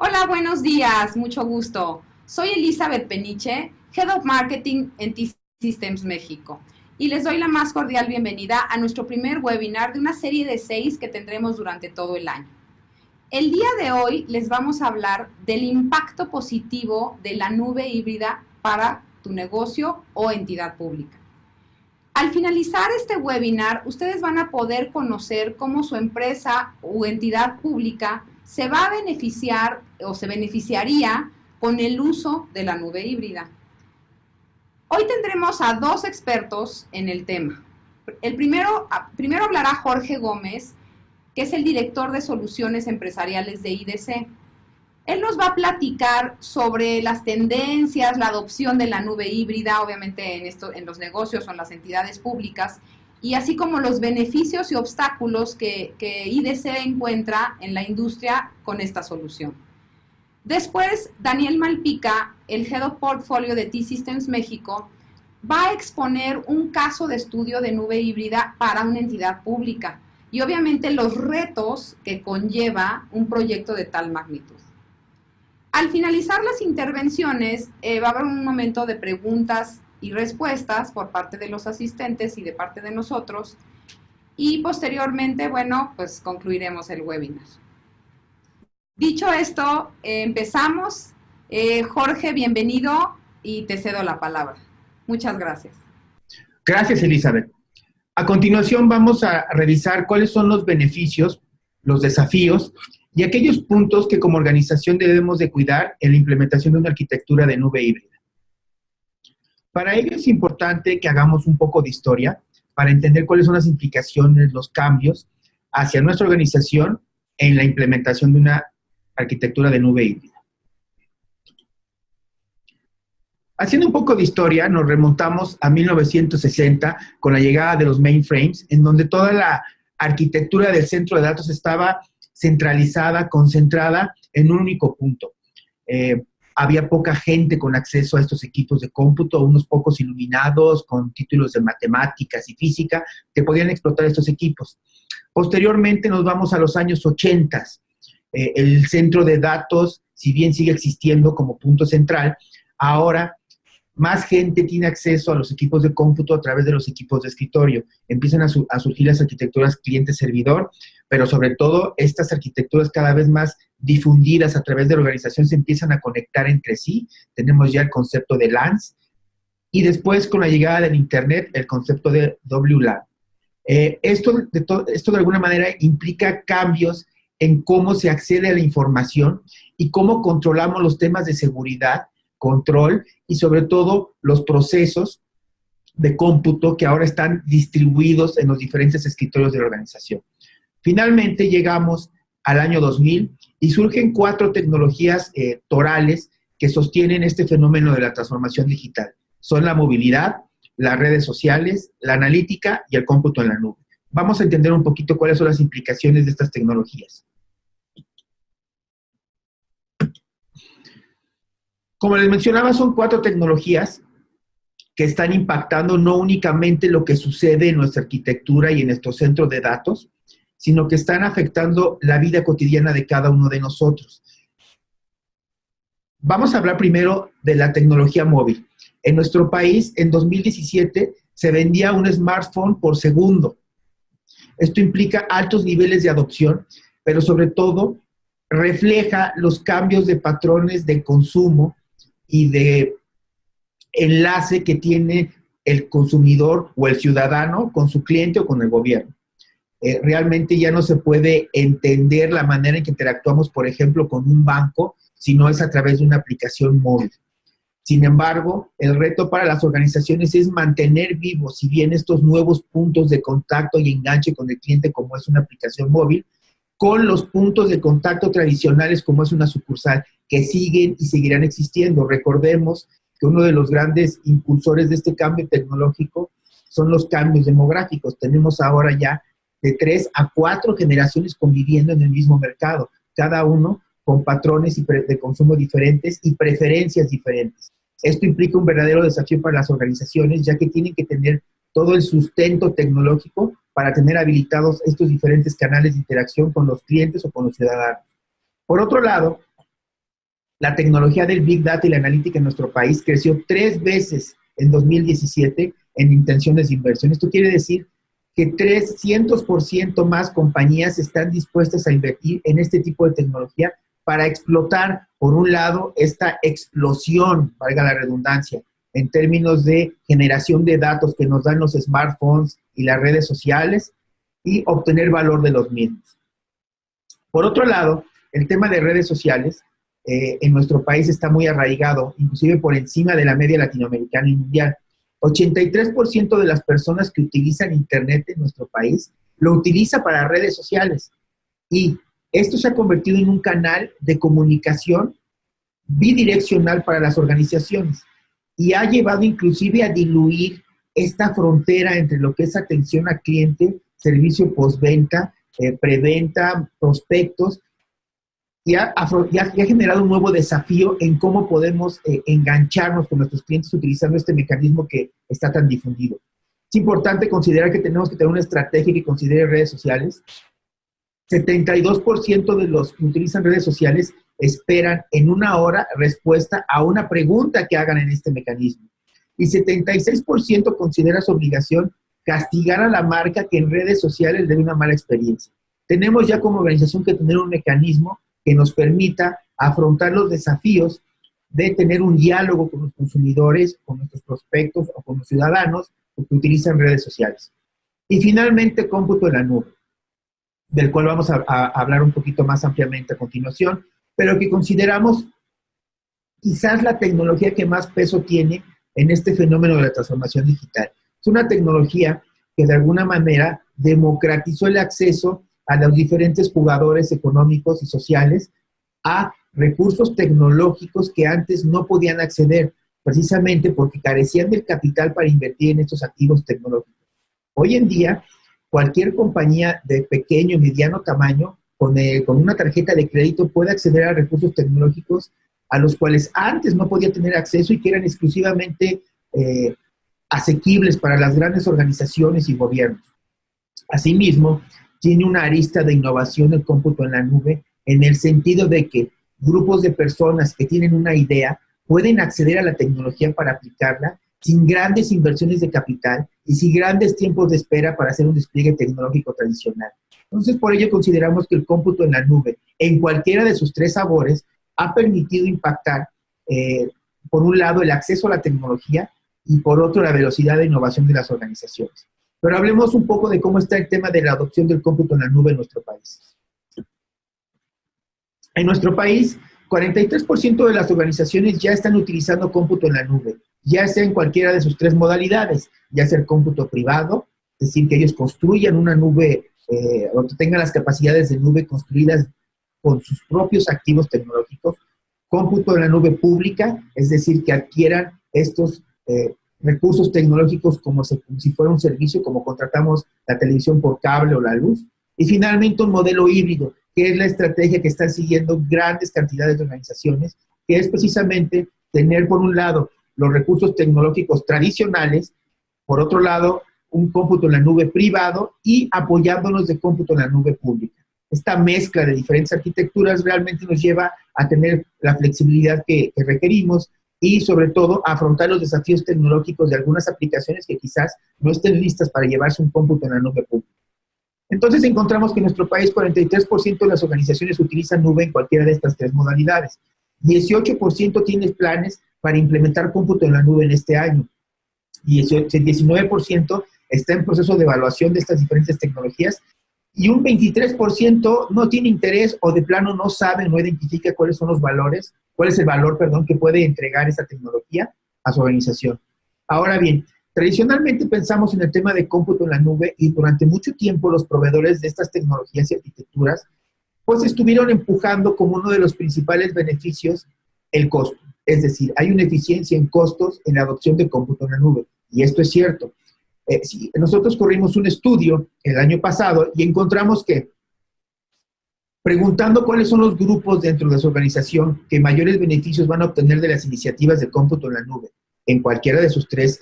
Hola, buenos días, mucho gusto. Soy Elizabeth Peniche, Head of Marketing en T-Systems México, y les doy la más cordial bienvenida a nuestro primer webinar de una serie de 6 que tendremos durante todo el año. El día de hoy les vamos a hablar del impacto positivo de la nube híbrida para tu negocio o entidad pública. Al finalizar este webinar, ustedes van a poder conocer cómo su empresa o entidad pública se va a beneficiar o se beneficiaría con el uso de la nube híbrida. Hoy tendremos a 2 expertos en el tema. Primero hablará Jorge Gómez, que es el director de soluciones empresariales de IDC. Él nos va a platicar sobre las tendencias, la adopción de la nube híbrida, obviamente en los negocios o en las entidades públicas, y así como los beneficios y obstáculos que IDC encuentra en la industria con esta solución. Después, Daniel Malpica, el Head of Portfolio de T-Systems México, va a exponer un caso de estudio de nube híbrida para una entidad pública y obviamente los retos que conlleva un proyecto de tal magnitud. Al finalizar las intervenciones, va a haber un momento de preguntas y respuestas por parte de los asistentes y de parte de nosotros, y posteriormente, bueno, pues concluiremos el webinar. Dicho esto, empezamos. Jorge, bienvenido y te cedo la palabra. Muchas gracias. Gracias, Elizabeth. A continuación vamos a revisar cuáles son los beneficios, los desafíos y aquellos puntos que como organización debemos de cuidar en la implementación de una arquitectura de nube híbrida. Para ello es importante que hagamos un poco de historia para entender cuáles son las implicaciones, los cambios hacia nuestra organización en la implementación de una arquitectura de nube híbrida. Haciendo un poco de historia, nos remontamos a 1960 con la llegada de los mainframes, en donde toda la arquitectura del centro de datos estaba centralizada, concentrada en un único punto. Había poca gente con acceso a estos equipos de cómputo, unos pocos iluminados con títulos de matemáticas y física que podían explotar estos equipos. Posteriormente nos vamos a los años 80. El centro de datos, si bien sigue existiendo como punto central, ahora más gente tiene acceso a los equipos de cómputo a través de los equipos de escritorio. Empiezan a surgir las arquitecturas cliente-servidor, pero sobre todo estas arquitecturas cada vez más difundidas a través de la organización se empiezan a conectar entre sí. Tenemos ya el concepto de LANs y después con la llegada del Internet el concepto de WLAN. Esto de alguna manera implica cambios en cómo se accede a la información y cómo controlamos los temas de seguridad, control y sobre todo los procesos de cómputo que ahora están distribuidos en los diferentes escritorios de la organización. Finalmente llegamos al año 2000 y surgen 4 tecnologías torales que sostienen este fenómeno de la transformación digital. Son la movilidad, las redes sociales, la analítica y el cómputo en la nube. Vamos a entender un poquito cuáles son las implicaciones de estas tecnologías. Como les mencionaba, son 4 tecnologías que están impactando no únicamente lo que sucede en nuestra arquitectura y en nuestro centro de datos, sino que están afectando la vida cotidiana de cada uno de nosotros. Vamos a hablar primero de la tecnología móvil. En nuestro país, en 2017, se vendía un smartphone por segundo. Esto implica altos niveles de adopción, pero sobre todo refleja los cambios de patrones de consumo y de enlace que tiene el consumidor o el ciudadano con su cliente o con el gobierno. Realmente ya no se puede entender la manera en que interactuamos, por ejemplo, con un banco, si no es a través de una aplicación móvil. Sin embargo, el reto para las organizaciones es mantener vivos, si bien estos nuevos puntos de contacto y enganche con el cliente, como es una aplicación móvil, con los puntos de contacto tradicionales, como es una sucursal, que siguen y seguirán existiendo. Recordemos que uno de los grandes impulsores de este cambio tecnológico son los cambios demográficos. Tenemos ahora ya de 3 a 4 generaciones conviviendo en el mismo mercado, cada uno con patrones de consumo diferentes y preferencias diferentes. Esto implica un verdadero desafío para las organizaciones, ya que tienen que tener todo el sustento tecnológico para tener habilitados estos diferentes canales de interacción con los clientes o con los ciudadanos. Por otro lado, la tecnología del Big Data y la analítica en nuestro país creció 3 veces en 2017 en intenciones de inversión. Esto quiere decir que 300% más compañías están dispuestas a invertir en este tipo de tecnología para explotar, por un lado, esta explosión, valga la redundancia, en términos de generación de datos que nos dan los smartphones y las redes sociales y obtener valor de los mismos. Por otro lado, el tema de redes sociales en nuestro país está muy arraigado, inclusive por encima de la media latinoamericana y mundial. 83% de las personas que utilizan Internet en nuestro país lo utiliza para redes sociales. Y esto se ha convertido en un canal de comunicación bidireccional para las organizaciones y ha llevado inclusive a diluir esta frontera entre lo que es atención al cliente, servicio postventa, preventa, prospectos, y ha generado un nuevo desafío en cómo podemos engancharnos con nuestros clientes utilizando este mecanismo que está tan difundido. Es importante considerar que tenemos que tener una estrategia que considere redes sociales. 72% de los que utilizan redes sociales esperan en 1 hora respuesta a una pregunta que hagan en este mecanismo. Y 76% considera su obligación castigar a la marca que en redes sociales le dé una mala experiencia. Tenemos ya como organización que tener un mecanismo que nos permita afrontar los desafíos de tener un diálogo con los consumidores, con nuestros prospectos o con los ciudadanos que utilizan redes sociales. Y finalmente, cómputo en la nube, del cual vamos a hablar un poquito más ampliamente a continuación, pero que consideramos quizás la tecnología que más peso tiene en este fenómeno de la transformación digital. Es una tecnología que de alguna manera democratizó el acceso a los diferentes jugadores económicos y sociales a recursos tecnológicos que antes no podían acceder, precisamente porque carecían del capital para invertir en estos activos tecnológicos. Hoy en día, cualquier compañía de pequeño y mediano tamaño, con una tarjeta de crédito, puede acceder a recursos tecnológicos a los cuales antes no podía tener acceso y que eran exclusivamente asequibles para las grandes organizaciones y gobiernos. Asimismo, tiene una arista de innovación el cómputo en la nube, en el sentido de que grupos de personas que tienen una idea pueden acceder a la tecnología para aplicarla sin grandes inversiones de capital y sin grandes tiempos de espera para hacer un despliegue tecnológico tradicional. Entonces, por ello consideramos que el cómputo en la nube, en cualquiera de sus 3 sabores, ha permitido impactar, por un lado, el acceso a la tecnología y por otro, la velocidad de innovación de las organizaciones. Pero hablemos un poco de cómo está el tema de la adopción del cómputo en la nube en nuestro país. En nuestro país, 43% de las organizaciones ya están utilizando cómputo en la nube, ya sea en cualquiera de sus 3 modalidades, ya sea el cómputo privado, es decir, que ellos construyan una nube o que tengan las capacidades de nube construidas con sus propios activos tecnológicos, cómputo en la nube pública, es decir, que adquieran estos recursos tecnológicos como si fuera un servicio, como contratamos la televisión por cable o la luz. Y finalmente un modelo híbrido, que es la estrategia que están siguiendo grandes cantidades de organizaciones, que es precisamente tener por un lado los recursos tecnológicos tradicionales, por otro lado un cómputo en la nube privado y apoyándonos de cómputo en la nube pública. Esta mezcla de diferentes arquitecturas realmente nos lleva a tener la flexibilidad que requerimos y sobre todo a afrontar los desafíos tecnológicos de algunas aplicaciones que quizás no estén listas para llevarse un cómputo en la nube pública. Entonces encontramos que en nuestro país 43% de las organizaciones utilizan nube en cualquiera de estas 3 modalidades. 18% tiene planes para implementar cómputo en la nube en este año. 19% está en proceso de evaluación de estas diferentes tecnologías y un 23% no tiene interés o de plano no sabe, no identifica cuáles son los valores, cuál es el valor, que puede entregar esta tecnología a su organización. Ahora bien, tradicionalmente pensamos en el tema de cómputo en la nube y durante mucho tiempo los proveedores de estas tecnologías y arquitecturas pues estuvieron empujando como uno de los principales beneficios el costo. Es decir, hay una eficiencia en costos en la adopción de cómputo en la nube y esto es cierto. Nosotros corrimos un estudio el año pasado y encontramos que preguntando cuáles son los grupos dentro de su organización que mayores beneficios van a obtener de las iniciativas de cómputo en la nube, en cualquiera de sus 3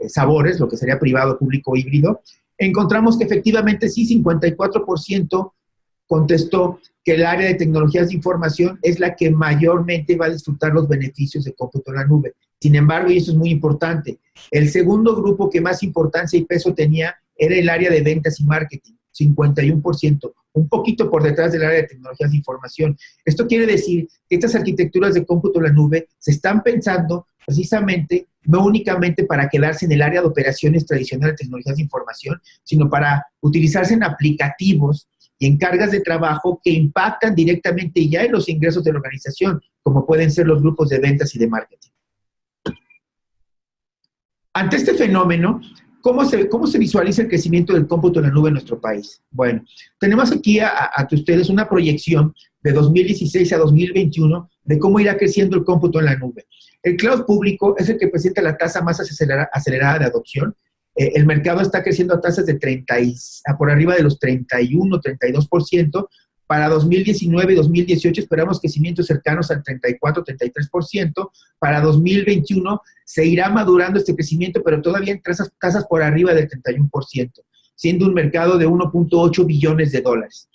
sabores, lo que sería privado, público o híbrido, encontramos que efectivamente sí, 54% contestó que el área de tecnologías de información es la que mayormente va a disfrutar los beneficios de cómputo en la nube. Sin embargo, y eso es muy importante, el segundo grupo que más importancia y peso tenía era el área de ventas y marketing, 51%, un poquito por detrás del área de tecnologías de información. Esto quiere decir que estas arquitecturas de cómputo en la nube se están pensando precisamente no únicamente para quedarse en el área de operaciones tradicional de tecnologías de información, sino para utilizarse en aplicativos y en cargas de trabajo que impactan directamente ya en los ingresos de la organización, como pueden ser los grupos de ventas y de marketing. Ante este fenómeno, ¿cómo se visualiza el crecimiento del cómputo en la nube en nuestro país? Bueno, tenemos aquí ante ustedes una proyección de 2016 a 2021 de cómo irá creciendo el cómputo en la nube. El cloud público es el que presenta la tasa más acelerada de adopción. El mercado está creciendo a tasas de por arriba de los 31, 32%. Para 2019 y 2018 esperamos crecimientos cercanos al 34, 33%. Para 2021 se irá madurando este crecimiento, pero todavía en tasas por arriba del 31%, siendo un mercado de 1.8 billones de dólares.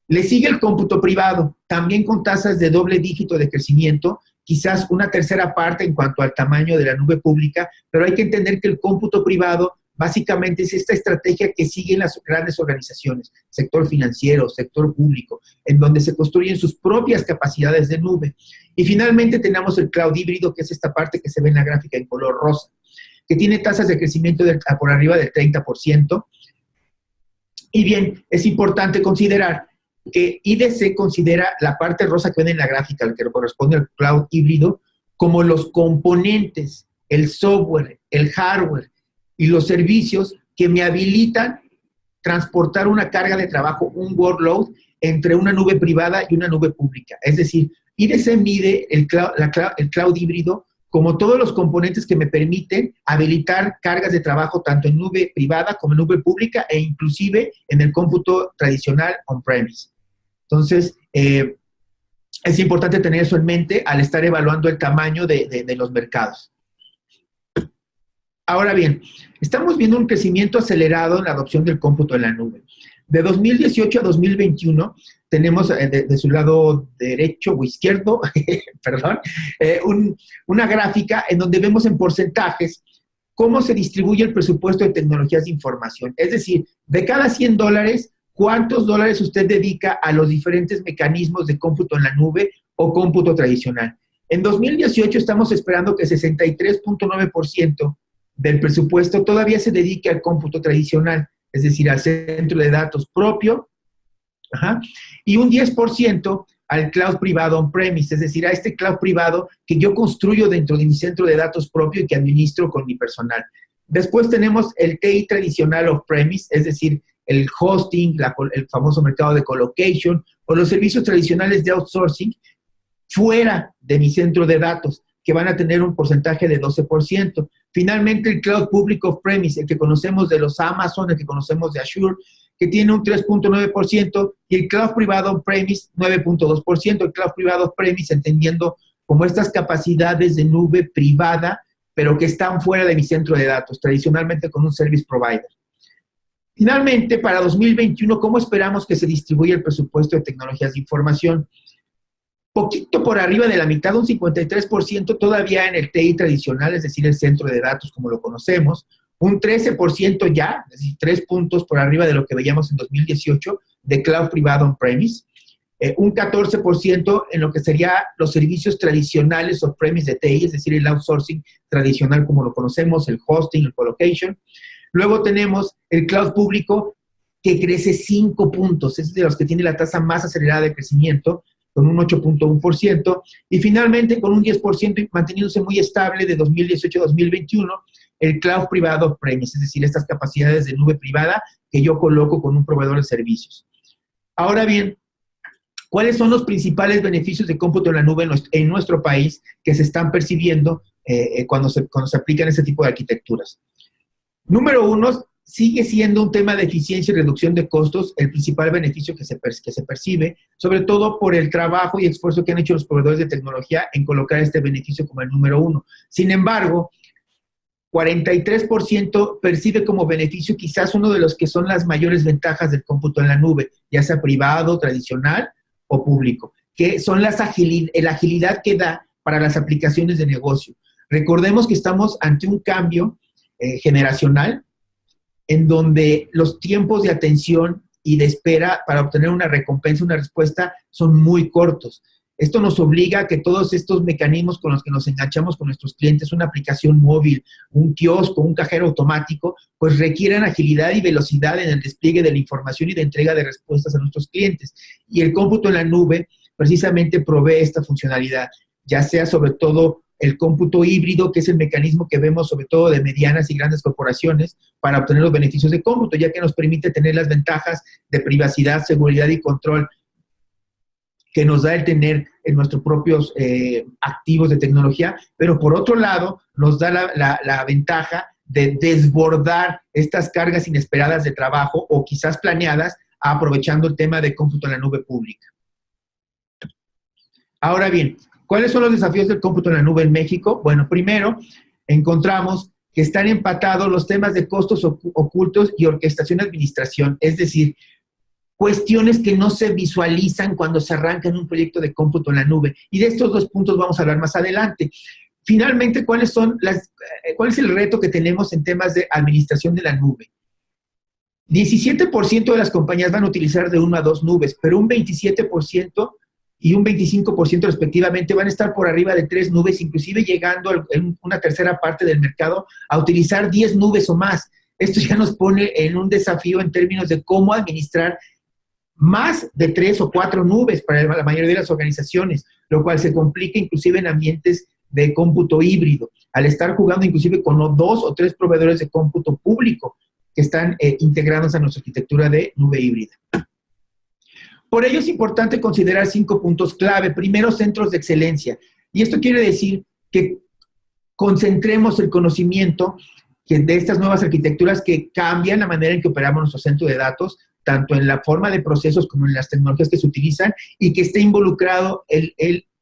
Le sigue el cómputo privado, también con tasas de doble dígito de crecimiento, quizás una tercera parte en cuanto al tamaño de la nube pública, pero hay que entender que el cómputo privado básicamente es esta estrategia que siguen las grandes organizaciones, sector financiero, sector público, en donde se construyen sus propias capacidades de nube. Y finalmente tenemos el cloud híbrido, que es esta parte que se ve en la gráfica en color rosa, que tiene tasas de crecimiento por arriba del 30%. Y bien, es importante considerar que IDC considera la parte rosa que ven en la gráfica, el que corresponde al cloud híbrido, como los componentes, el software, el hardware y los servicios que me habilitan transportar una carga de trabajo, un workload, entre una nube privada y una nube pública. Es decir, IDC mide el cloud híbrido como todos los componentes que me permiten habilitar cargas de trabajo tanto en nube privada como en nube pública e inclusive en el cómputo tradicional on-premise. Entonces, es importante tener eso en mente al estar evaluando el tamaño de los mercados. Ahora bien, estamos viendo un crecimiento acelerado en la adopción del cómputo en la nube. De 2018 a 2021, tenemos de su lado derecho o izquierdo, perdón, una gráfica en donde vemos en porcentajes cómo se distribuye el presupuesto de tecnologías de información. Es decir, de cada $100, ¿cuántos dólares usted dedica a los diferentes mecanismos de cómputo en la nube o cómputo tradicional? En 2018 estamos esperando que 63.9% del presupuesto todavía se dedique al cómputo tradicional, es decir, al centro de datos propio, y un 10% al cloud privado on-premise, es decir, a este cloud privado que yo construyo dentro de mi centro de datos propio y que administro con mi personal. Después tenemos el TI tradicional off-premise, es decir, el hosting, el famoso mercado de colocation, o los servicios tradicionales de outsourcing fuera de mi centro de datos, que van a tener un porcentaje de 12%. Finalmente, el cloud público off-premise, el que conocemos de los Amazon, el que conocemos de Azure, que tiene un 3.9%, y el cloud privado on-premise, 9.2%. El cloud privado off-premise, entendiendo como estas capacidades de nube privada, pero que están fuera de mi centro de datos, tradicionalmente con un service provider. Finalmente, para 2021, ¿cómo esperamos que se distribuya el presupuesto de tecnologías de información? Poquito por arriba de la mitad, un 53% todavía en el TI tradicional, es decir, el centro de datos como lo conocemos, un 13% ya, es decir, 3 puntos por arriba de lo que veíamos en 2018, de cloud privado on-premise, un 14% en lo que serían los servicios tradicionales on-premise de TI, es decir, el outsourcing tradicional como lo conocemos, el hosting, el colocation. Luego tenemos el cloud público que crece 5 puntos, es de los que tiene la tasa más acelerada de crecimiento, con un 8.1%, y finalmente con un 10% manteniéndose muy estable de 2018 a 2021, el cloud privado on-premise, es decir, estas capacidades de nube privada que yo coloco con un proveedor de servicios. Ahora bien, ¿cuáles son los principales beneficios de cómputo en la nube en nuestro país que se están percibiendo cuando se aplican este tipo de arquitecturas? Número uno, sigue siendo un tema de eficiencia y reducción de costos el principal beneficio que se percibe, sobre todo por el trabajo y esfuerzo que han hecho los proveedores de tecnología en colocar este beneficio como el número uno. Sin embargo, 43% percibe como beneficio quizás uno de los que son las mayores ventajas del cómputo en la nube, ya sea privado, tradicional o público, que son la agilidad que da para las aplicaciones de negocio. Recordemos que estamos ante un cambio generacional en donde los tiempos de atención y de espera para obtener una recompensa, una respuesta, son muy cortos. Esto nos obliga a que todos estos mecanismos con los que nos enganchamos con nuestros clientes, una aplicación móvil, un kiosco, un cajero automático, pues requieran agilidad y velocidad en el despliegue de la información y de entrega de respuestas a nuestros clientes. Y el cómputo en la nube precisamente provee esta funcionalidad, ya sea sobre todo el cómputo híbrido, que es el mecanismo que vemos sobre todo de medianas y grandes corporaciones para obtener los beneficios de cómputo, ya que nos permite tener las ventajas de privacidad, seguridad y control que nos da el tener en nuestros propios activos de tecnología, pero por otro lado nos da la ventaja de desbordar estas cargas inesperadas de trabajo o quizás planeadas, aprovechando el tema de cómputo en la nube pública. Ahora bien, ¿cuáles son los desafíos del cómputo en la nube en México? Bueno, primero, encontramos que están empatados los temas de costos ocultos y orquestación de administración, es decir, cuestiones que no se visualizan cuando se arranca en un proyecto de cómputo en la nube. Y de estos dos puntos vamos a hablar más adelante. Finalmente, ¿cuál es el reto que tenemos en temas de administración de la nube? 17% de las compañías van a utilizar de 1 a 2 nubes, pero un 27% y un 25% respectivamente van a estar por arriba de 3 nubes, inclusive llegando en una tercera parte del mercado a utilizar 10 nubes o más. Esto ya nos pone en un desafío en términos de cómo administrar más de 3 o 4 nubes para la mayoría de las organizaciones, lo cual se complica inclusive en ambientes de cómputo híbrido, al estar jugando inclusive con 2 o 3 proveedores de cómputo público que están integrados a nuestra arquitectura de nube híbrida. Por ello es importante considerar 5 puntos clave. Primero, centros de excelencia. Y esto quiere decir que concentremos el conocimiento de estas nuevas arquitecturas que cambian la manera en que operamos nuestro centro de datos, tanto en la forma de procesos como en las tecnologías que se utilizan, y que esté involucrado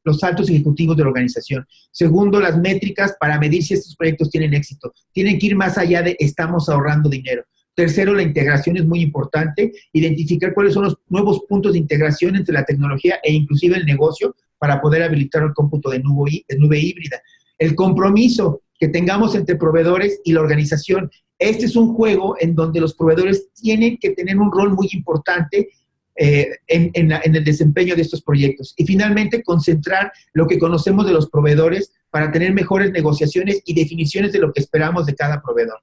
los altos ejecutivos de la organización. Segundo, las métricas para medir si estos proyectos tienen éxito. Tienen que ir más allá de estamos ahorrando dinero. Tercero, la integración es muy importante, identificar cuáles son los nuevos puntos de integración entre la tecnología e inclusive el negocio para poder habilitar el cómputo de nube híbrida. El compromiso que tengamos entre proveedores y la organización. Este es un juego en donde los proveedores tienen que tener un rol muy importante en el desempeño de estos proyectos. Y finalmente, concentrar lo que conocemos de los proveedores para tener mejores negociaciones y definiciones de lo que esperamos de cada proveedor.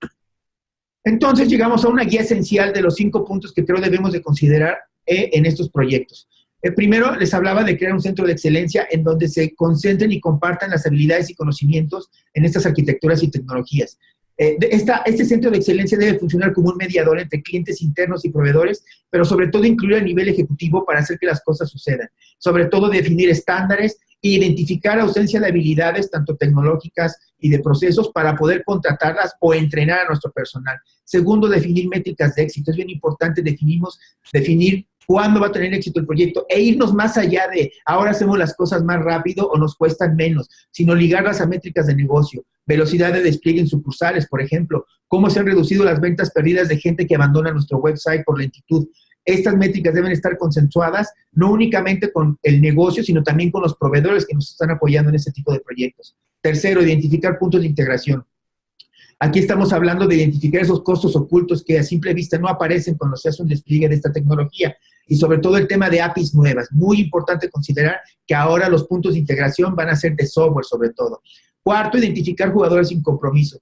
Entonces, llegamos a una guía esencial de los 5 puntos que creo debemos de considerar en estos proyectos. Primero, les hablaba de crear un centro de excelencia en donde se concentren y compartan las habilidades y conocimientos en estas arquitecturas y tecnologías. Este centro de excelencia debe funcionar como un mediador entre clientes internos y proveedores, pero sobre todo incluir a nivel ejecutivo para hacer que las cosas sucedan. Sobre todo definir estándares e identificar ausencia de habilidades, tanto tecnológicas y de procesos, para poder contratarlas o entrenar a nuestro personal. Segundo, definir métricas de éxito. Es bien importante definir cuándo va a tener éxito el proyecto e irnos más allá de ahora hacemos las cosas más rápido o nos cuestan menos, sino ligarlas a métricas de negocio, velocidad de despliegue en sucursales, por ejemplo, cómo se han reducido las ventas perdidas de gente que abandona nuestro website por lentitud. Estas métricas deben estar consensuadas no únicamente con el negocio, sino también con los proveedores que nos están apoyando en este tipo de proyectos. Tercero, identificar puntos de integración. Aquí estamos hablando de identificar esos costos ocultos que a simple vista no aparecen cuando se hace un despliegue de esta tecnología. Y sobre todo el tema de APIs nuevas. Muy importante considerar que ahora los puntos de integración van a ser de software sobre todo. Cuarto, identificar jugadores sin compromiso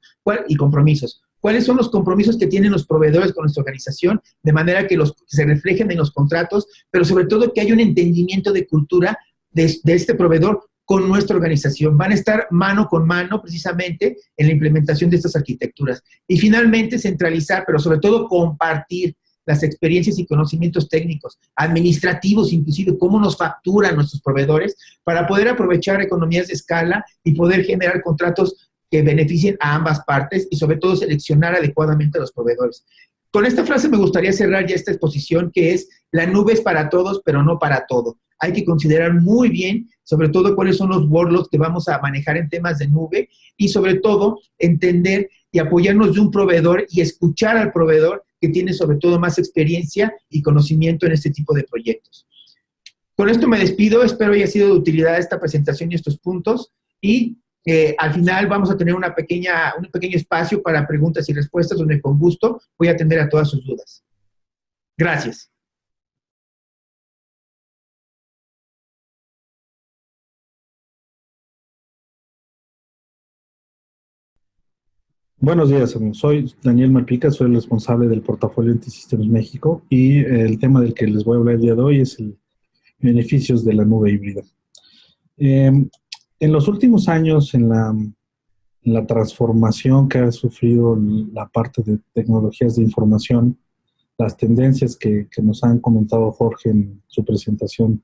y compromisos. ¿Cuáles son los compromisos que tienen los proveedores con nuestra organización? De manera que se reflejen en los contratos, pero sobre todo que haya un entendimiento de cultura de este proveedor con nuestra organización. Van a estar mano con mano precisamente en la implementación de estas arquitecturas. Y finalmente centralizar, pero sobre todo compartir las experiencias y conocimientos técnicos, administrativos inclusive, cómo nos facturan nuestros proveedores para poder aprovechar economías de escala y poder generar contratos que beneficien a ambas partes y sobre todo seleccionar adecuadamente a los proveedores. Con esta frase me gustaría cerrar ya esta exposición, que es: la nube es para todos, pero no para todo. Hay que considerar muy bien, sobre todo, cuáles son los workloads que vamos a manejar en temas de nube y, sobre todo, entender y apoyarnos de un proveedor y escuchar al proveedor que tiene, sobre todo, más experiencia y conocimiento en este tipo de proyectos. Con esto me despido, espero haya sido de utilidad esta presentación y estos puntos, y al final vamos a tener un pequeño espacio para preguntas y respuestas donde con gusto voy a atender a todas sus dudas. Gracias. Buenos días, amigos. Soy Daniel Malpica, soy el responsable del portafolio Antisystems México y el tema del que les voy a hablar el día de hoy es el beneficios de la nube híbrida. En los últimos años, en la transformación que ha sufrido la parte de tecnologías de información, las tendencias que nos han comentado Jorge en su presentación,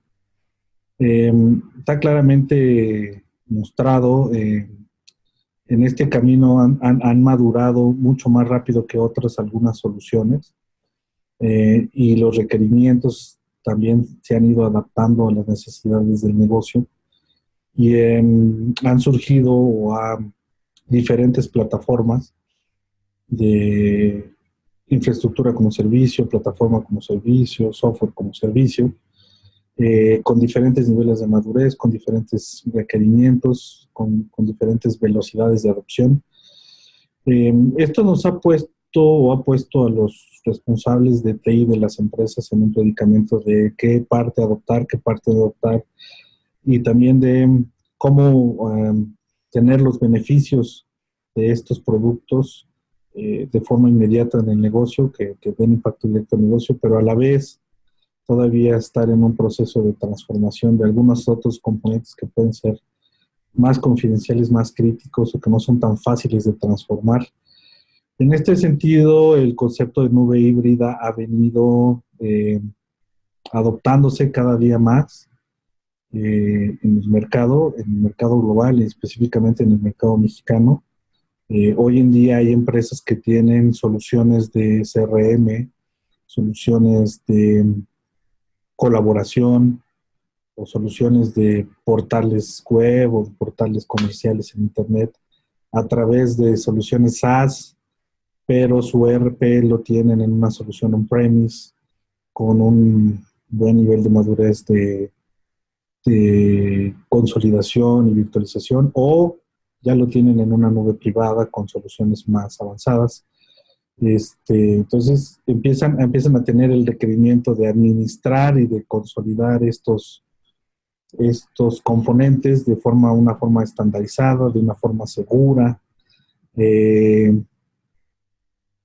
está claramente mostrado. En este camino han madurado mucho más rápido que otras algunas soluciones y los requerimientos también se han ido adaptando a las necesidades del negocio y han surgido diferentes plataformas de infraestructura como servicio, plataforma como servicio, software como servicio, con diferentes niveles de madurez, con diferentes requerimientos, con diferentes velocidades de adopción. Esto nos ha puesto a los responsables de TI de las empresas en un predicamento de qué parte adoptar, y también de cómo tener los beneficios de estos productos de forma inmediata en el negocio, que den impacto directo al negocio, pero a la vez todavía estar en un proceso de transformación de algunos otros componentes que pueden ser más confidenciales, más críticos o que no son tan fáciles de transformar. En este sentido, el concepto de nube híbrida ha venido adoptándose cada día más en el mercado global y específicamente en el mercado mexicano. Hoy en día hay empresas que tienen soluciones de CRM, soluciones de colaboración o soluciones de portales web o de portales comerciales en Internet a través de soluciones SaaS, pero su ERP lo tienen en una solución on-premise con un buen nivel de madurez de consolidación y virtualización, o ya lo tienen en una nube privada con soluciones más avanzadas. Entonces empiezan a tener el requerimiento de administrar y de consolidar estos componentes de una forma estandarizada, de una forma segura.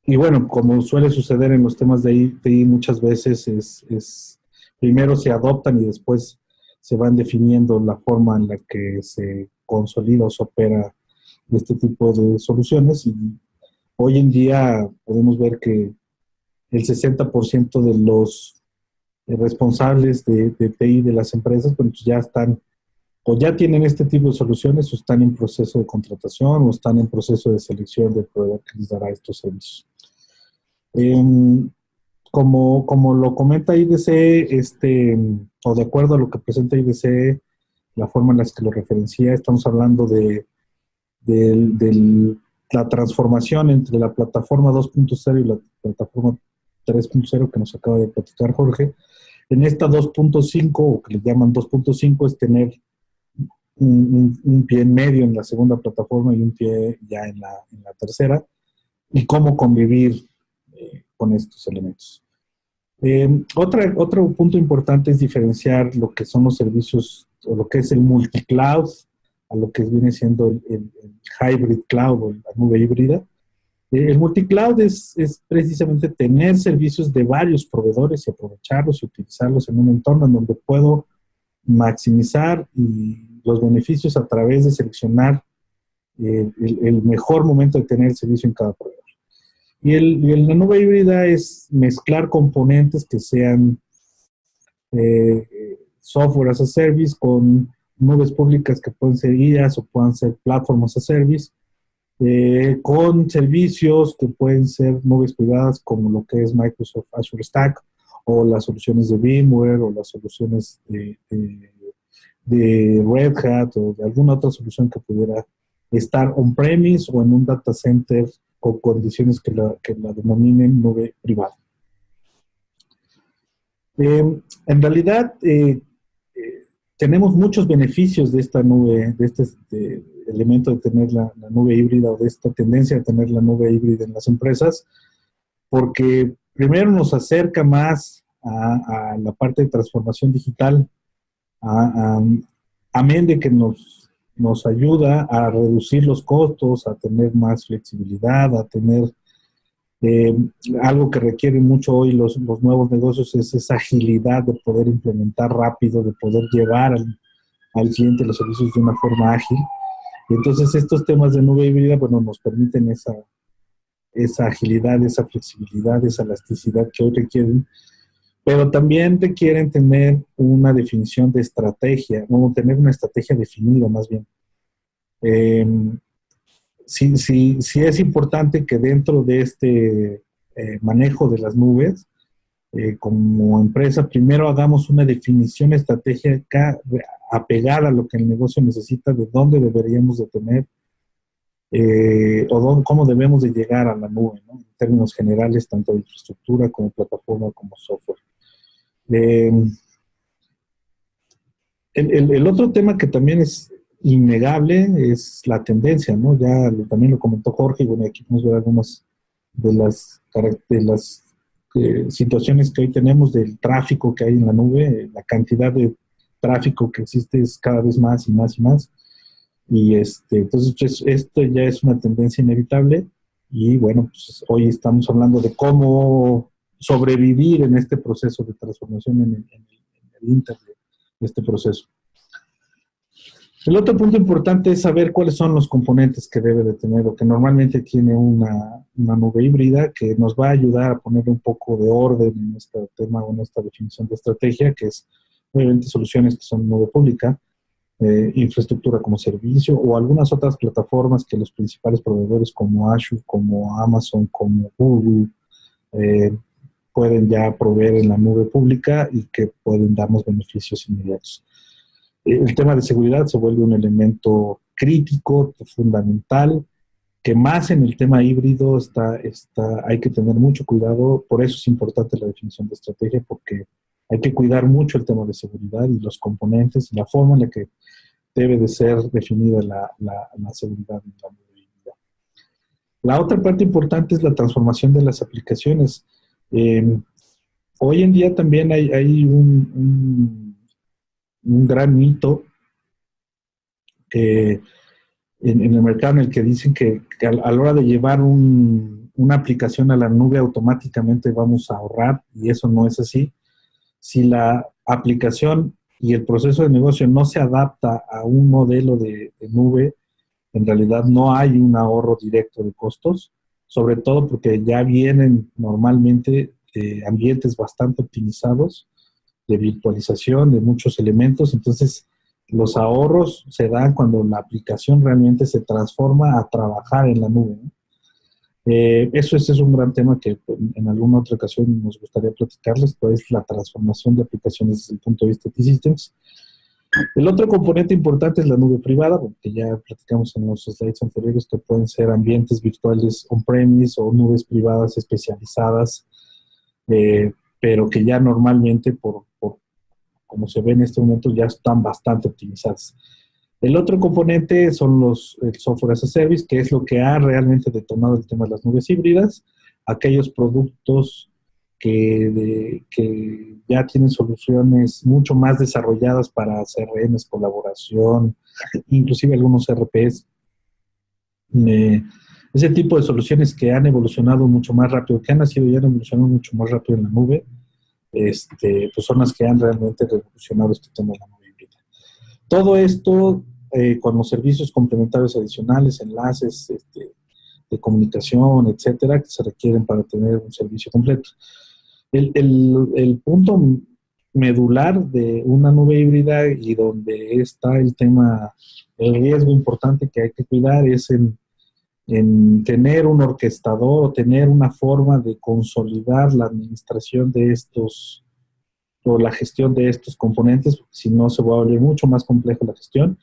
Y bueno, como suele suceder en los temas de TI, muchas veces primero se adoptan y después se van definiendo la forma en la que se consolida o se opera este tipo de soluciones. Y hoy en día podemos ver que el 60% de los responsables de TI de las empresas pues ya están o ya tienen este tipo de soluciones o están en proceso de contratación o están en proceso de selección del proveedor que les dará estos servicios. Como lo comenta IDC, o de acuerdo a lo que presenta IDC, la forma en la que lo referencia, estamos hablando de la transformación entre la plataforma 2.0 y la plataforma 3.0 que nos acaba de platicar Jorge. En esta 2.5, o que le llaman 2.5, es tener un pie en medio en la segunda plataforma y un pie ya en la tercera, y cómo convivir con estos elementos. Otro punto importante es diferenciar lo que son los servicios, o lo que es el multicloud, a lo que viene siendo el hybrid cloud o la nube híbrida. El multicloud es precisamente tener servicios de varios proveedores y aprovecharlos y utilizarlos en un entorno en donde puedo maximizar los beneficios a través de seleccionar el mejor momento de tener el servicio en cada proveedor. Y la nube híbrida es mezclar componentes que sean software as a service con nubes públicas que pueden ser IaaS o puedan ser platforms as a service, con servicios que pueden ser nubes privadas como lo que es Microsoft Azure Stack o las soluciones de VMware o las soluciones de Red Hat o de alguna otra solución que pudiera estar on-premise o en un data center con condiciones que la denominen nube privada. En realidad, tenemos muchos beneficios de esta nube, de este elemento de tener la nube híbrida o de esta tendencia de tener la nube híbrida en las empresas, porque primero nos acerca más a la parte de transformación digital, amén de que nos ayuda a reducir los costos, a tener más flexibilidad, a tener algo que requieren mucho hoy los nuevos negocios es esa agilidad de poder implementar rápido, de poder llevar al cliente los servicios de una forma ágil. Y entonces estos temas de nube híbrida, bueno, nos permiten esa agilidad, esa flexibilidad, esa elasticidad que hoy requieren, pero también requieren tener una definición de estrategia, no tener una estrategia definida más bien. Sí es importante que dentro de este manejo de las nubes, como empresa, primero hagamos una definición estratégica apegada a lo que el negocio necesita, de dónde deberíamos de tener cómo debemos de llegar a la nube, ¿no? En términos generales, tanto de infraestructura como plataforma como software. El otro tema que también es innegable es la tendencia, ¿no? Ya también lo comentó Jorge, y bueno, aquí podemos ver algunas de las situaciones que hoy tenemos del tráfico que hay en la nube. La cantidad de tráfico que existe es cada vez más y más y más. Y entonces esto ya es una tendencia inevitable y bueno, pues hoy estamos hablando de cómo sobrevivir en este proceso de transformación en el inter de este proceso. El otro punto importante es saber cuáles son los componentes que debe de tener o que normalmente tiene una nube híbrida, que nos va a ayudar a poner un poco de orden en este tema o en esta definición de estrategia, que es obviamente soluciones que son nube pública, infraestructura como servicio o algunas otras plataformas que los principales proveedores como Azure, como Amazon, como Google pueden ya proveer en la nube pública y que pueden darnos beneficios inmediatos. El tema de seguridad se vuelve un elemento crítico, fundamental, que más en el tema híbrido hay que tener mucho cuidado. Por eso es importante la definición de estrategia, porque hay que cuidar mucho el tema de seguridad y los componentes y la forma en la que debe de ser definida la seguridad en la nube híbrida. La otra parte importante es la transformación de las aplicaciones. Hoy en día también hay un gran mito en el mercado en el que dicen que a la hora de llevar una aplicación a la nube automáticamente vamos a ahorrar, y eso no es así. Si la aplicación y el proceso de negocio no se adapta a un modelo de nube, en realidad no hay un ahorro directo de costos, sobre todo porque ya vienen normalmente de ambientes bastante optimizados, de virtualización, de muchos elementos. Entonces los ahorros se dan cuando la aplicación realmente se transforma a trabajar en la nube, ¿no? Eso es un gran tema que en alguna otra ocasión nos gustaría platicarles, pues la transformación de aplicaciones desde el punto de vista de T-Systems. El otro componente importante es la nube privada, que ya platicamos en los slides anteriores, que pueden ser ambientes virtuales on-premise o nubes privadas especializadas, pero que ya normalmente, por como se ve en este momento, ya están bastante optimizadas. El otro componente son el software as a service, que es lo que ha realmente detonado el tema de las nubes híbridas, aquellos productos que ya tienen soluciones mucho más desarrolladas para CRMs, colaboración, inclusive algunos RPs. Ese tipo de soluciones que han evolucionado mucho más rápido, que han nacido y han evolucionado mucho más rápido en la nube, pues son las que han realmente revolucionado este tema de la nube híbrida. Todo esto con los servicios complementarios adicionales, enlaces de comunicación, etcétera, que se requieren para tener un servicio completo. El punto medular de una nube híbrida y donde está el riesgo importante que hay que cuidar es en tener un orquestador o tener una forma de consolidar la administración de estos o la gestión de estos componentes, porque si no se va a volver mucho más compleja la gestión.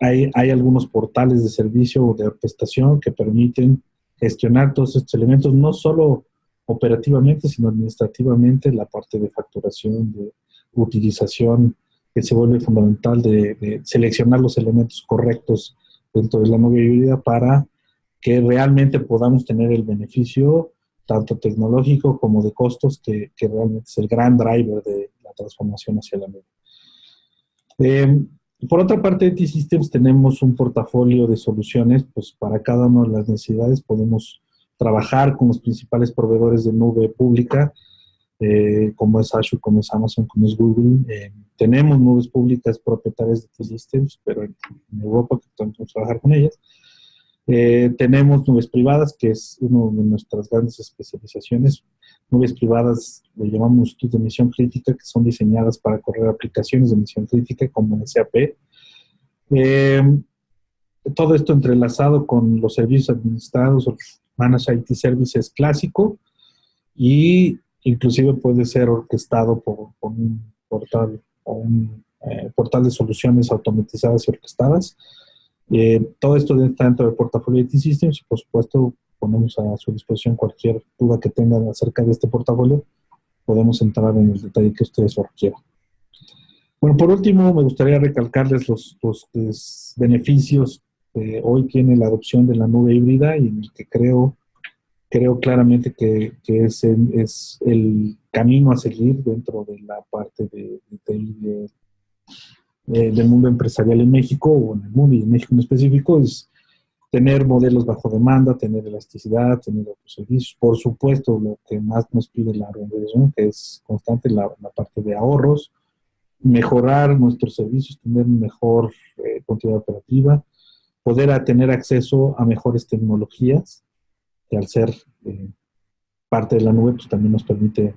Hay algunos portales de servicio o de orquestación que permiten gestionar todos estos elementos, no solo operativamente, sino administrativamente, la parte de facturación, de utilización que se vuelve fundamental de seleccionar los elementos correctos dentro de la nube híbrida para que realmente podamos tener el beneficio tanto tecnológico como de costos, que realmente es el gran driver de la transformación hacia la nube. Por otra parte, de T-Systems tenemos un portafolio de soluciones, pues para cada una de las necesidades podemos trabajar con los principales proveedores de nube pública, como es Azure, como es Amazon, como es Google. Tenemos nubes públicas propietarias de T-Systems, pero en Europa que podemos trabajar con ellas. Tenemos nubes privadas, que es una de nuestras grandes especializaciones. Nubes privadas le llamamos institutos de misión crítica, que son diseñadas para correr aplicaciones de misión crítica como SAP. Todo esto entrelazado con los servicios administrados o Managed IT Services clásico, y inclusive puede ser orquestado por un portal o un portal de soluciones automatizadas y orquestadas. Todo esto está dentro del portafolio de T-Systems y, por supuesto, ponemos a su disposición cualquier duda que tengan acerca de este portafolio. Podemos entrar en el detalle que ustedes lo requieran. Bueno, por último, me gustaría recalcarles los beneficios que hoy tiene la adopción de la nube híbrida, y en el que creo claramente que es el camino a seguir dentro de la parte del mundo empresarial en México, o en el mundo y en México en específico, es tener modelos bajo demanda, tener elasticidad, tener otros servicios. Por supuesto, lo que más nos pide la organización, que es constante, la parte de ahorros, mejorar nuestros servicios, tener mejor continuidad operativa, poder tener acceso a mejores tecnologías, que al ser parte de la nube, pues también nos permite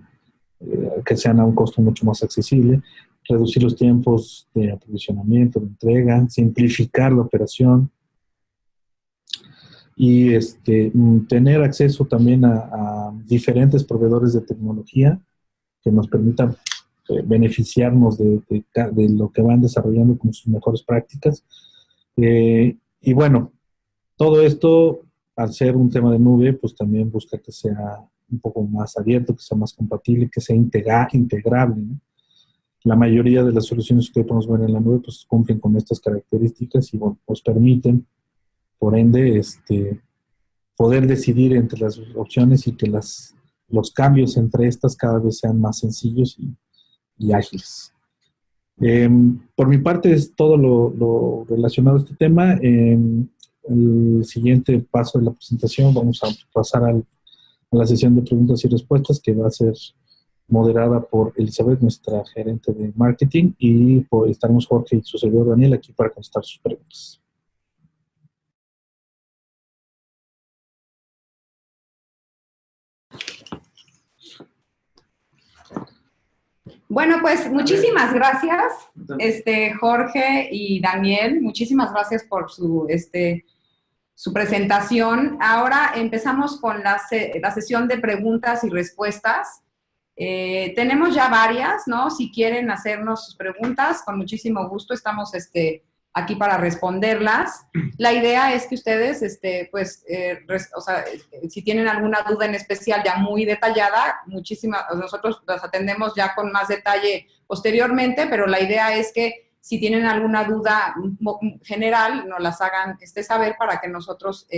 que sean a un costo mucho más accesible, reducir los tiempos de aprovisionamiento, de entrega, simplificar la operación, y tener acceso también a diferentes proveedores de tecnología que nos permitan beneficiarnos de lo que van desarrollando con sus mejores prácticas. Y bueno, todo esto, al ser un tema de nube, pues también busca que sea un poco más abierto, que sea más compatible, que sea integrable, ¿no? La mayoría de las soluciones que podemos ver en la nube pues cumplen con estas características y, bueno, nos permiten, por ende, poder decidir entre las opciones, y que los cambios entre estas cada vez sean más sencillos y ágiles. Por mi parte es todo lo relacionado a este tema. El siguiente paso de la presentación, vamos a pasar a la sesión de preguntas y respuestas, que va a ser moderada por Elizabeth, nuestra gerente de marketing, y estaremos Jorge y su servidor Daniel aquí para contestar sus preguntas. Bueno, pues muchísimas gracias, Jorge y Daniel, muchísimas gracias por su presentación. Ahora empezamos con la sesión de preguntas y respuestas. Tenemos ya varias, ¿no? Si quieren hacernos sus preguntas, con muchísimo gusto estamos aquí para responderlas. La idea es que ustedes, si tienen alguna duda en especial ya muy detallada, nosotros las atendemos ya con más detalle posteriormente, pero la idea es que si tienen alguna duda general, nos las hagan saber para que nosotros,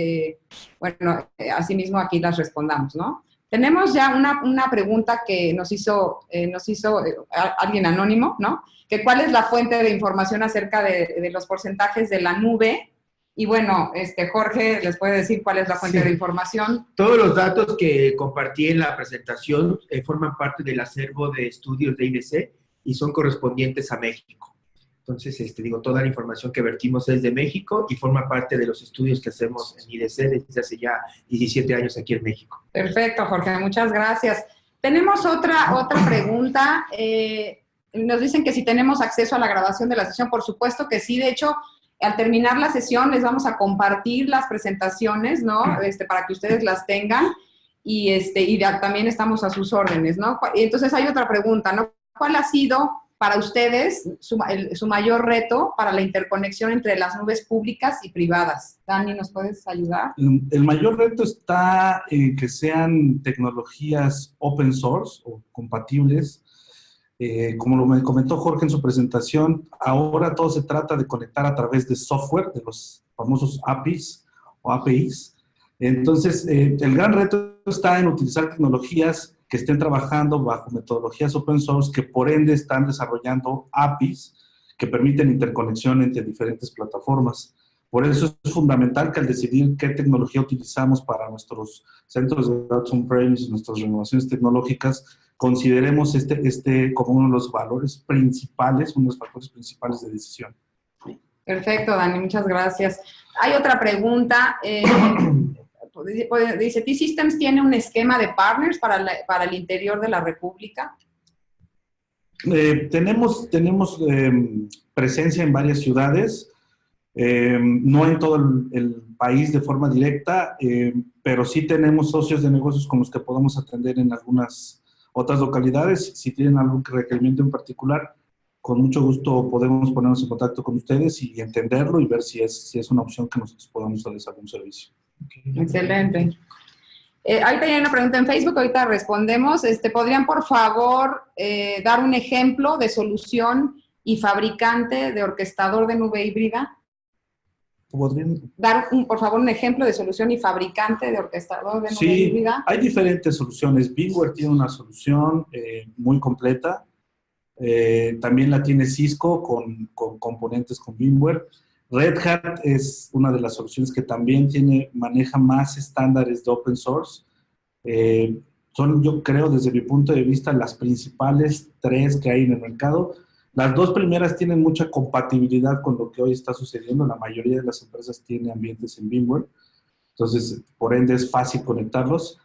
asimismo aquí las respondamos, ¿no? Tenemos ya una pregunta que nos hizo alguien anónimo, ¿no? Que cuál es la fuente de información acerca de los porcentajes de la nube. Y bueno, Jorge les puede decir cuál es la fuente de información. Todos los datos que compartí en la presentación forman parte del acervo de estudios de IDC y son correspondientes a México. Entonces, toda la información que vertimos es de México y forma parte de los estudios que hacemos en IDC desde hace ya 17 años aquí en México. Perfecto, Jorge, muchas gracias. Tenemos otra pregunta. Nos dicen que si tenemos acceso a la grabación de la sesión. Por supuesto que sí. De hecho, al terminar la sesión les vamos a compartir las presentaciones, ¿no? Para que ustedes las tengan y también estamos a sus órdenes, ¿no? Y entonces hay otra pregunta, ¿no? ¿Cuál ha sido para ustedes su mayor reto para la interconexión entre las nubes públicas y privadas? Dani, ¿nos puedes ayudar? El mayor reto está en que sean tecnologías open source o compatibles. Como lo me comentó Jorge en su presentación, ahora todo se trata de conectar a través de software, de los famosos APIs o APIs. Entonces, el gran reto está en utilizar tecnologías que estén trabajando bajo metodologías open source, que por ende están desarrollando APIs que permiten interconexión entre diferentes plataformas. Por eso es fundamental que al decidir qué tecnología utilizamos para nuestros centros de datos on-premise, nuestras renovaciones tecnológicas, consideremos como uno de los valores principales, uno de los factores principales de decisión. Perfecto, Dani, muchas gracias. Hay otra pregunta. Dice, T-Systems tiene un esquema de partners para el interior de la República. Tenemos presencia en varias ciudades, no en todo el país de forma directa, pero sí tenemos socios de negocios con los que podemos atender en algunas otras localidades. Si tienen algún requerimiento en particular, con mucho gusto podemos ponernos en contacto con ustedes y entenderlo y ver si es una opción que nosotros podamos darles algún servicio. Excelente. Ahorita hay una pregunta en Facebook, ahorita respondemos. ¿Podrían, por favor, dar un ejemplo de solución y fabricante de orquestador de nube híbrida? ¿Podrían dar, por favor, un ejemplo de solución y fabricante de orquestador de nube híbrida? Sí, hay diferentes soluciones. VMware tiene una solución muy completa. También la tiene Cisco con componentes con VMware. Red Hat es una de las soluciones que también maneja más estándares de open source. Son, yo creo, desde mi punto de vista, las principales 3 que hay en el mercado. Las 2 primeras tienen mucha compatibilidad con lo que hoy está sucediendo. La mayoría de las empresas tienen ambientes en VMware. Entonces, por ende, es fácil conectarlos.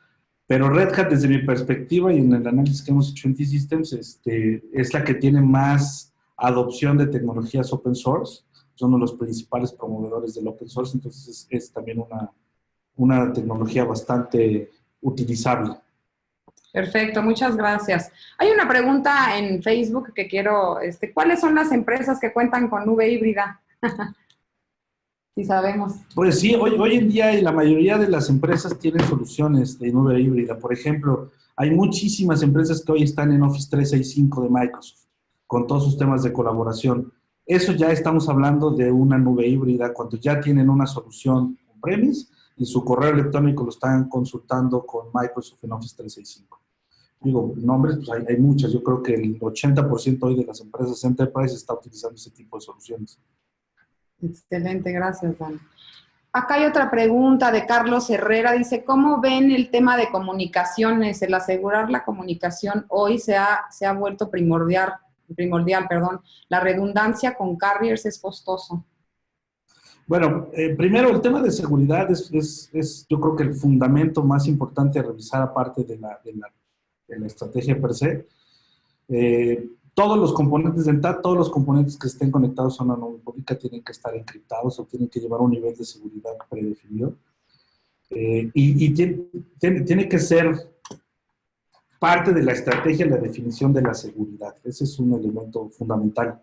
Pero Red Hat, desde mi perspectiva y en el análisis que hemos hecho en T-Systems, es la que tiene más adopción de tecnologías open source. Son uno de los principales promovedores del open source. Entonces, es también una tecnología bastante utilizable. Perfecto, muchas gracias. Hay una pregunta en Facebook que quiero, ¿cuáles son las empresas que cuentan con nube híbrida? Si sabemos. Pues sí, hoy en día la mayoría de las empresas tienen soluciones de nube híbrida. Por ejemplo, hay muchísimas empresas que hoy están en Office 365 de Microsoft, con todos sus temas de colaboración. Eso ya estamos hablando de una nube híbrida, cuando ya tienen una solución on-premise y su correo electrónico lo están consultando con Microsoft en Office 365. Digo, nombres, pues hay muchas. Yo creo que el 80% hoy de las empresas Enterprise está utilizando ese tipo de soluciones. Excelente, gracias, Dan. Acá hay otra pregunta de Carlos Herrera. Dice, ¿cómo ven el tema de comunicaciones? El asegurar la comunicación hoy se ha vuelto primordial. La redundancia con carriers es costoso. Bueno, primero el tema de seguridad es yo creo que el fundamento más importante a revisar, aparte de la estrategia per se. Todos los componentes del TAT, todos los componentes que estén conectados a una nube pública tienen que estar encriptados o tienen que llevar un nivel de seguridad predefinido. Y tiene que ser parte de la estrategia, la definición de la seguridad. Ese es un elemento fundamental.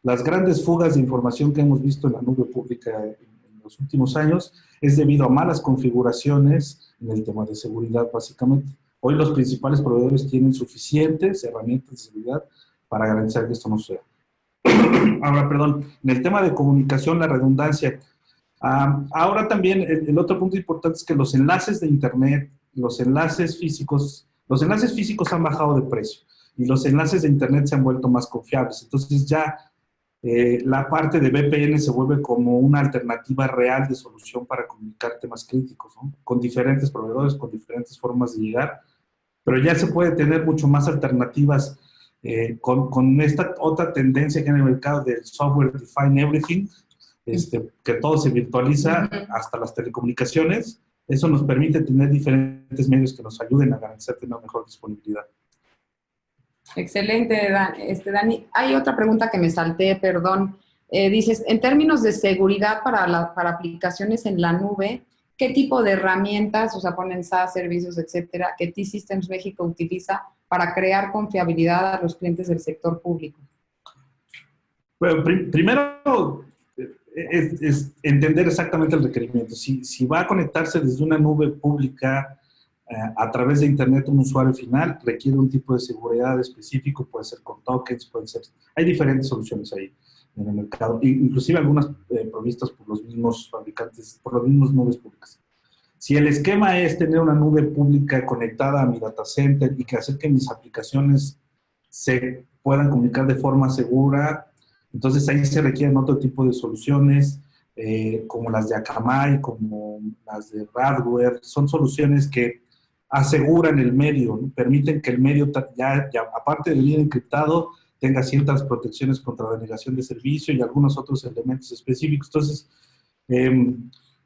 Las grandes fugas de información que hemos visto en la nube pública en los últimos años es debido a malas configuraciones en el tema de seguridad, básicamente. Hoy los principales proveedores tienen suficientes herramientas de seguridad para garantizar que esto no suceda. Ahora, perdón, en el tema de comunicación, la redundancia. Ahora también el otro punto importante es que los enlaces de Internet, los enlaces físicos han bajado de precio y los enlaces de Internet se han vuelto más confiables. Entonces ya la parte de VPN se vuelve como una alternativa real de solución para comunicar temas críticos, ¿no? Con diferentes proveedores, con diferentes formas de llegar, pero ya se puede tener mucho más alternativas con esta otra tendencia que hay en el mercado del software define everything, que todo se virtualiza hasta las telecomunicaciones. Eso nos permite tener diferentes medios que nos ayuden a garantizar una mejor disponibilidad. Excelente, Dani. Hay otra pregunta que me salté, perdón. Dices, en términos de seguridad para aplicaciones en la nube, ¿qué tipo de herramientas, o sea, ponen SaaS, servicios, etcétera, que T-Systems México utiliza para crear confiabilidad a los clientes del sector público? Bueno, primero es entender exactamente el requerimiento. Si va a conectarse desde una nube pública a través de Internet un usuario final requiere un tipo de seguridad específico, puede ser con tokens, puede ser... Hay diferentes soluciones ahí en el mercado, inclusive algunas provistas por los mismos fabricantes, por las mismas nubes públicas. Si el esquema es tener una nube pública conectada a mi data center y que hacer que mis aplicaciones se puedan comunicar de forma segura, entonces ahí se requieren otro tipo de soluciones, como las de Akamai, como las de Radware. Son soluciones que aseguran el medio, ¿no? Permiten que el medio, ya aparte de venir encriptado, tenga ciertas protecciones contra denegación de servicio y algunos otros elementos específicos. Entonces,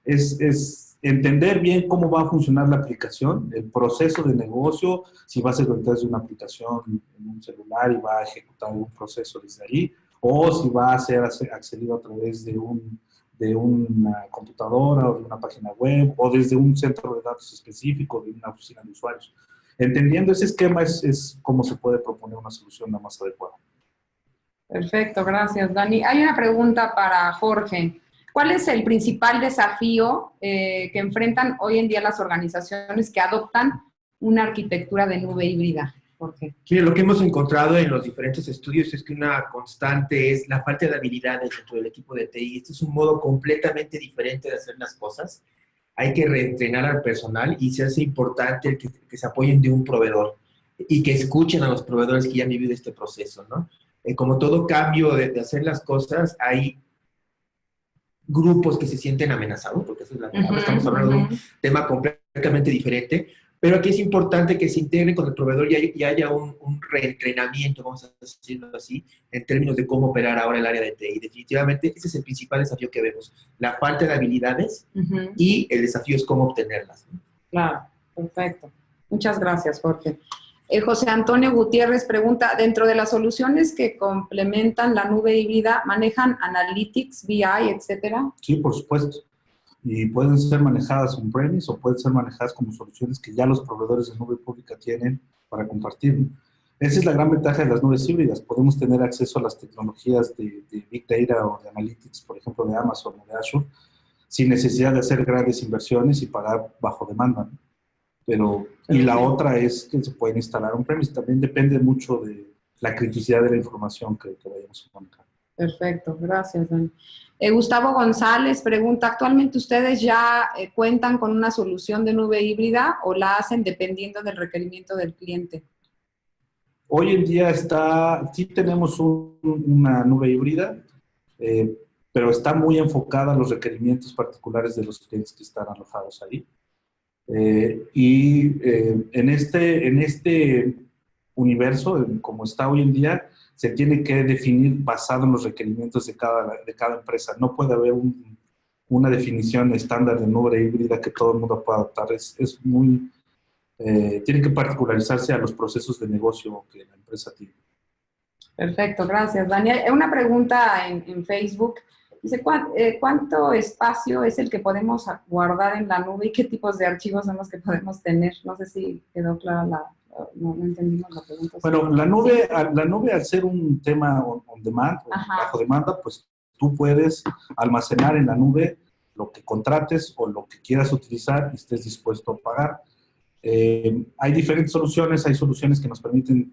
es entender bien cómo va a funcionar la aplicación, el proceso de negocio, si va a ser detrás de una aplicación en un celular y va a ejecutar un proceso desde ahí, o si va a ser accedido a través de una computadora o de una página web o desde un centro de datos específico, de una oficina de usuarios. Entendiendo ese esquema es cómo se puede proponer una solución la más adecuada. Perfecto, gracias, Dani. Hay una pregunta para Jorge. ¿Cuál es el principal desafío que enfrentan hoy en día las organizaciones que adoptan una arquitectura de nube híbrida, Jorge? Mire, lo que hemos encontrado en los diferentes estudios es que una constante es la falta de habilidades dentro del equipo de TI. Este es un modo completamente diferente de hacer las cosas. Hay que reentrenar al personal y se hace importante que se apoyen de un proveedor y que escuchen a los proveedores que ya han vivido este proceso, ¿no? Como todo cambio de hacer las cosas, hay grupos que se sienten amenazados, porque esa es la palabra, estamos hablando de un tema completamente diferente, pero aquí es importante que se integren con el proveedor y haya un reentrenamiento, vamos a decirlo así, en términos de cómo operar ahora el área de TI. Definitivamente, ese es el principal desafío que vemos, la falta de habilidades y el desafío es cómo obtenerlas, ¿no? Claro, perfecto. Muchas gracias, Jorge. José Antonio Gutiérrez pregunta, dentro de las soluciones que complementan la nube híbrida, ¿manejan Analytics, BI, etcétera? Sí, por supuesto. Y pueden ser manejadas on-premise o pueden ser manejadas como soluciones que ya los proveedores de nube pública tienen para compartir. Esa es la gran ventaja de las nubes híbridas. Podemos tener acceso a las tecnologías de Big Data o de Analytics, por ejemplo, de Amazon o de Azure, sin necesidad de hacer grandes inversiones y pagar bajo demanda, ¿no? Y la otra es que se pueden instalar on-premise. También depende mucho de la criticidad de la información que vayamos a manejar. Perfecto, gracias, Dani. Gustavo González pregunta, ¿actualmente ustedes ya cuentan con una solución de nube híbrida o la hacen dependiendo del requerimiento del cliente? Hoy en día sí tenemos una nube híbrida, pero está muy enfocada a los requerimientos particulares de los clientes que están alojados ahí. En este universo, como está hoy en día, se tiene que definir basado en los requerimientos de cada empresa. No puede haber una definición estándar de nube híbrida que todo el mundo pueda adoptar. Tiene que particularizarse a los procesos de negocio que la empresa tiene. Perfecto, gracias, Daniel. Una pregunta en Facebook. Dice, ¿cuánto espacio es el que podemos guardar en la nube y qué tipos de archivos son los que podemos tener? No sé si quedó clara no entendimos la pregunta. Bueno, la nube al ser un tema on demand, o bajo demanda, pues tú puedes almacenar en la nube lo que contrates o lo que quieras utilizar y estés dispuesto a pagar. Hay diferentes soluciones, hay soluciones que nos permiten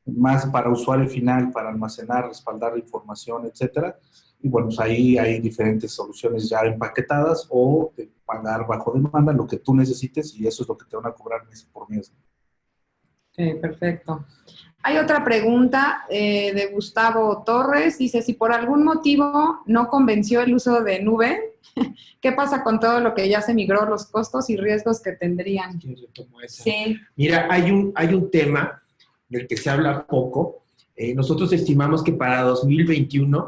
más para usuario final, para almacenar, respaldar la información, etcétera. Y bueno, pues ahí hay diferentes soluciones ya empaquetadas o pagar bajo demanda lo que tú necesites y eso es lo que te van a cobrar mes por mes. Ok, perfecto. Hay otra pregunta de Gustavo Torres. Dice, si por algún motivo no convenció el uso de nube, ¿qué pasa con todo lo que ya se migró, los costos y riesgos que tendrían? Sí. Mira, hay un tema del que se habla poco. Nosotros estimamos que para 2021,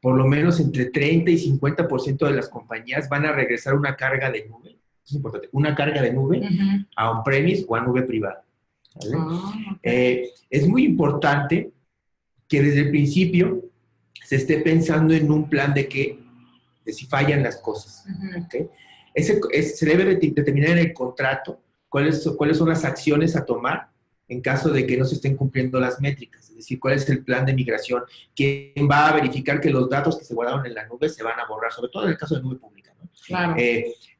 por lo menos entre 30 y 50% de las compañías van a regresar una carga de nube. Eso es importante, una carga de nube a on-premise o a nube privada. ¿Vale? Okay. Es muy importante que desde el principio se esté pensando en un plan de si fallan las cosas. ¿Okay? Se debe determinar en el contrato cuáles son las acciones a tomar en caso de que no se estén cumpliendo las métricas, es decir, cuál es el plan de migración, quién va a verificar que los datos que se guardaron en la nube se van a borrar, sobre todo en el caso de nube pública, ¿no? Claro.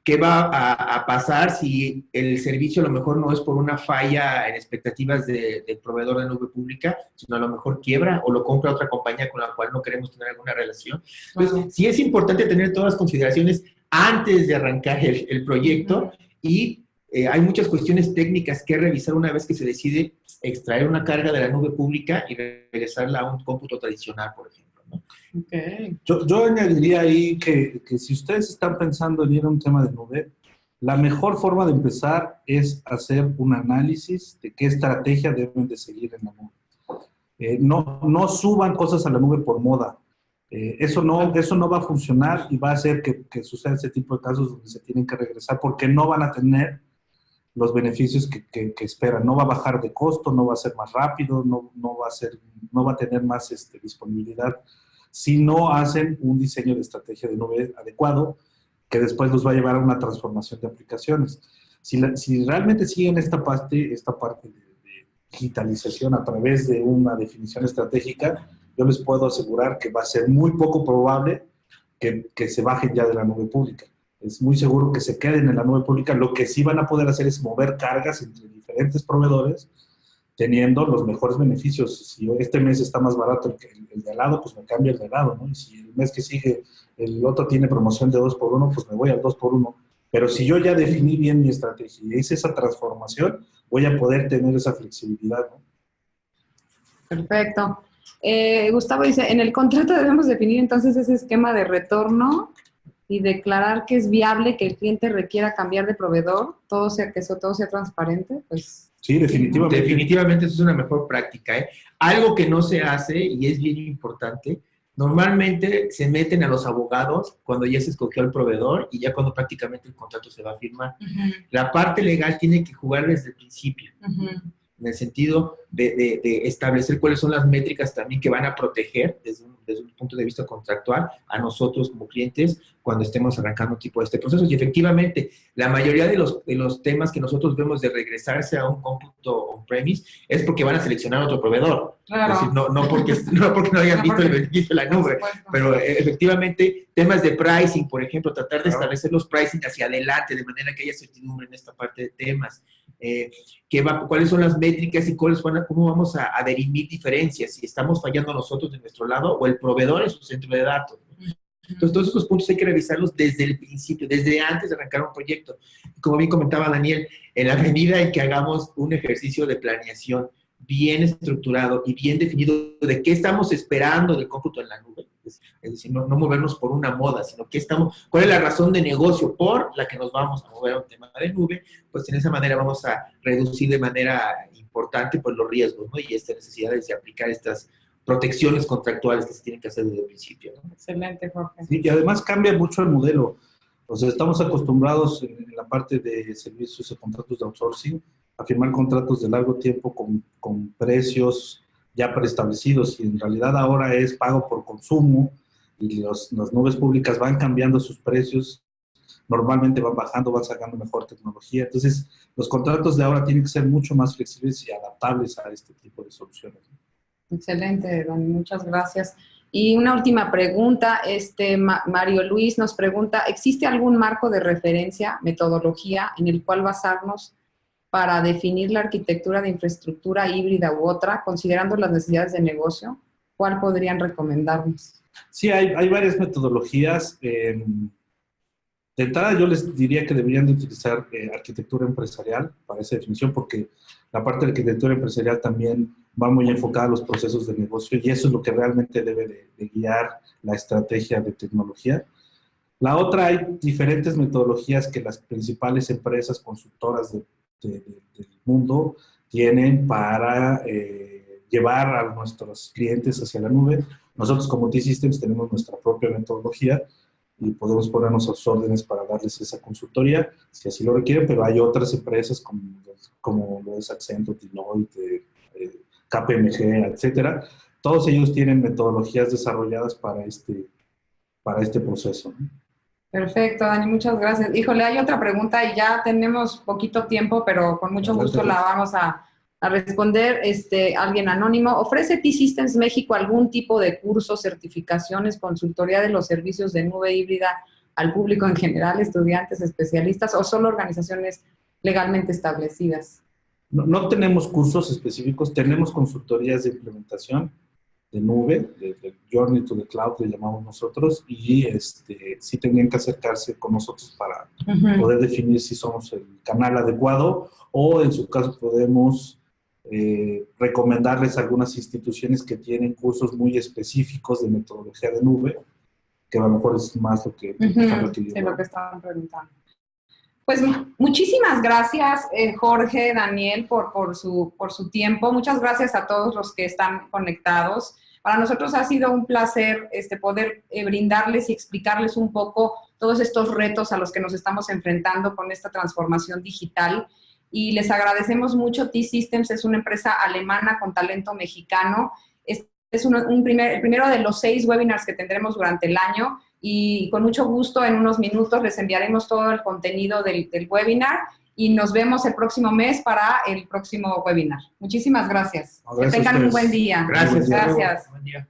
¿Qué va a pasar si el servicio a lo mejor no es por una falla en expectativas del proveedor de nube pública, sino a lo mejor quiebra o lo compra otra compañía con la cual no queremos tener alguna relación? Entonces, sí es importante tener todas las consideraciones antes de arrancar el proyecto y hay muchas cuestiones técnicas que revisar una vez que se decide extraer una carga de la nube pública y regresarla a un cómputo tradicional, por ejemplo, ¿no? Okay. Yo añadiría ahí que si ustedes están pensando en ir a un tema de nube, la mejor forma de empezar es hacer un análisis de qué estrategia deben de seguir en la nube. No suban cosas a la nube por moda. Eso no va a funcionar y va a hacer que suceda ese tipo de casos donde se tienen que regresar porque no van a tener los beneficios que esperan. No va a bajar de costo, no va a ser más rápido, no va a tener más disponibilidad si no hacen un diseño de estrategia de nube adecuado que después los va a llevar a una transformación de aplicaciones. Si realmente siguen esta parte de digitalización a través de una definición estratégica, yo les puedo asegurar que va a ser muy poco probable que se bajen ya de la nube pública. Es muy seguro que se queden en la nube pública. Lo que sí van a poder hacer es mover cargas entre diferentes proveedores teniendo los mejores beneficios. Si este mes está más barato el de al lado, pues me cambio el de al lado, ¿no? Y si el mes que sigue el otro tiene promoción de 2x1, pues me voy al 2x1. Pero si yo ya definí bien mi estrategia y hice esa transformación, voy a poder tener esa flexibilidad, ¿no? Perfecto. Gustavo dice, en el contrato debemos definir entonces ese esquema de retorno y declarar que es viable que el cliente requiera cambiar de proveedor, que eso todo sea transparente, pues... Sí, definitivamente. Definitivamente eso es una mejor práctica, ¿eh? Algo que no se hace, y es bien importante, normalmente se meten a los abogados cuando ya se escogió al proveedor y ya cuando prácticamente el contrato se va a firmar. La parte legal tiene que jugar desde el principio. En el sentido de establecer cuáles son las métricas también que van a proteger desde un punto de vista contractual a nosotros como clientes cuando estemos arrancando un tipo de este proceso. Y efectivamente, la mayoría de los temas que nosotros vemos de regresarse a un cómputo on-premise es porque van a seleccionar otro proveedor. Claro. Es decir, no porque no hayan visto el beneficio de la nube, pero efectivamente temas de pricing, por ejemplo, tratar de establecer los pricing hacia adelante de manera que haya certidumbre en esta parte de temas. Cuáles son las métricas y cómo vamos a dirimir diferencias, si estamos fallando nosotros de nuestro lado o el proveedor en su centro de datos. Entonces, todos esos puntos hay que revisarlos desde el principio, desde antes de arrancar un proyecto. Como bien comentaba Daniel, en la medida en que hagamos un ejercicio de planeación bien estructurado y bien definido de qué estamos esperando del cómputo en la nube, es decir, no movernos por una moda, sino cuál es la razón de negocio por la que nos vamos a mover a un tema de nube, pues en esa manera vamos a reducir de manera importante pues, los riesgos, ¿no? Y estas necesidades de aplicar estas protecciones contractuales que se tienen que hacer desde el principio, ¿no? Excelente, Jorge. Sí, y además cambia mucho el modelo. O sea, estamos acostumbrados en la parte de servicios y contratos de outsourcing a firmar contratos de largo tiempo con precios ya preestablecidos y en realidad ahora es pago por consumo y las nubes públicas van cambiando sus precios, normalmente van bajando, van sacando mejor tecnología. Entonces, los contratos de ahora tienen que ser mucho más flexibles y adaptables a este tipo de soluciones. Excelente, Dani, muchas gracias. Y una última pregunta, Mario Luis nos pregunta, ¿existe algún marco de referencia, metodología, en el cual basarnos para definir la arquitectura de infraestructura híbrida u otra, considerando las necesidades de negocio? ¿Cuál podrían recomendarnos? Sí, hay varias metodologías. De entrada yo les diría que deberían de utilizar arquitectura empresarial para esa definición, porque la parte de arquitectura empresarial también va muy enfocada a los procesos de negocio y eso es lo que realmente debe de guiar la estrategia de tecnología. La otra, hay diferentes metodologías que las principales empresas consultoras del mundo tienen para llevar a nuestros clientes hacia la nube. Nosotros como T-Systems tenemos nuestra propia metodología y podemos ponernos a sus órdenes para darles esa consultoría, si así lo requieren, pero hay otras empresas como lo es Accenture, Deloitte, KPMG, etcétera. Todos ellos tienen metodologías desarrolladas para este proceso, ¿no? Perfecto, Dani, muchas gracias. Híjole, hay otra pregunta y ya tenemos poquito tiempo, pero con mucho gusto la vamos a a responder alguien anónimo. ¿Ofrece T-Systems México algún tipo de cursos, certificaciones, consultoría de los servicios de nube híbrida al público en general, estudiantes, especialistas o solo organizaciones legalmente establecidas? No tenemos cursos específicos, tenemos consultorías de implementación de nube, de Journey to the Cloud, le llamamos nosotros, y sí tendrían que acercarse con nosotros para poder definir si somos el canal adecuado, o en su caso podemos recomendarles algunas instituciones que tienen cursos muy específicos de metodología de nube, que a lo mejor es más lo que están requiriendo. Es lo que estaban preguntando. Pues muchísimas gracias, Jorge, Daniel, por su tiempo. Muchas gracias a todos los que están conectados. Para nosotros ha sido un placer poder brindarles y explicarles un poco todos estos retos a los que nos estamos enfrentando con esta transformación digital. Y les agradecemos mucho. T-Systems es una empresa alemana con talento mexicano. Es el primero de los 6 webinars que tendremos durante el año. Y con mucho gusto, en unos minutos, les enviaremos todo el contenido del webinar y nos vemos el próximo mes para el próximo webinar. Muchísimas gracias. Que tengan un buen día. Gracias. Gracias. Buen día.